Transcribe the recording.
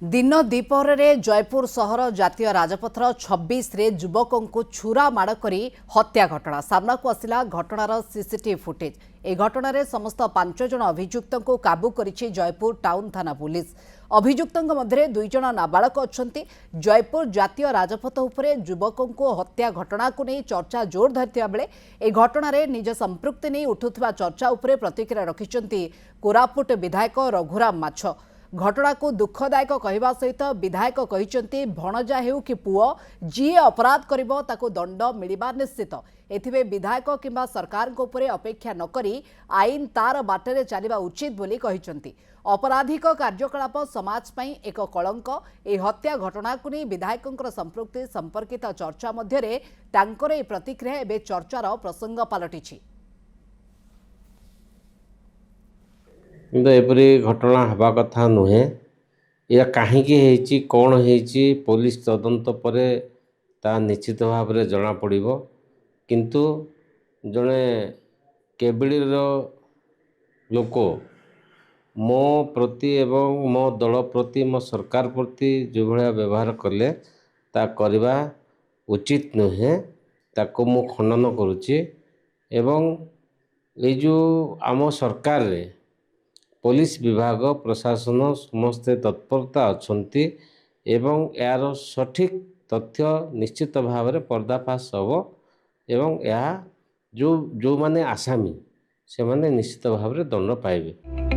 दिन दीपहर जयपुर सहर जातीय राजपथर 26 रे युवकों को छुरा माड़ करी हत्या घटना सामना को आसिला घटनार सीसीटीवी फुटेज। ए घटना समस्त 5 जन अभियुक्तों को काबू करिछि जयपुर टाउन थाना पुलिस। अभियुक्तों मध्य 2 जन नाबालक अछंती। जयपुर जातीय राजपथ उपरे युवकों को हत्या घटना को नहीं चर्चा जोर धरता बेले ए घटना निज संपृक्ति नहीं उठुवा चर्चा उपरे प्रतिक्रिया रखिछंती कोरापुट विधायक रघुराम माछ। घटना को दुखदायक कहवा सहित विधायक कहते भणजा हेउ कि पुओ जी अपराध करिबो ताको दंड मिलिबा निश्चित। एथिबे विधायक किंबा सरकार को उपरे अपेक्षा न करी आईन तार बाटरे चलिबा उचित बोली कहिसंती। अपराधिक कार्यकलाप समाज पई एक कलंक। ए हत्या घटना को नहीं विधायकंकर संपृक्ति संपर्कित चर्चा मध्यरे तांकर ए प्रतिक्रिया एबे चर्चार प्रसंग पलटिछि। किंतु एपरी घटना हवा कथा नुहे। या कहीं कौन है पुलिस तदंत पर ता निश्चित भाव में जना पड़िबो। किंतु जड़े केबिड़ी लोक मो प्रति एवं मो दल प्रति मो सरकार प्रति जो भाया व्यवहार कले ता करवा उचित नुहे। ताको मो खंडन करुच्ची एवं ये जो आम सरकार रे पुलिस विभाग प्रशासन समस्ते तत्परता अच्छी एवं यार सठिक तथ्य निश्चित भाव में पर्दाफाश हम एवं यह जो माने आसामी से माने निश्चित भाव में दंड पाइबे।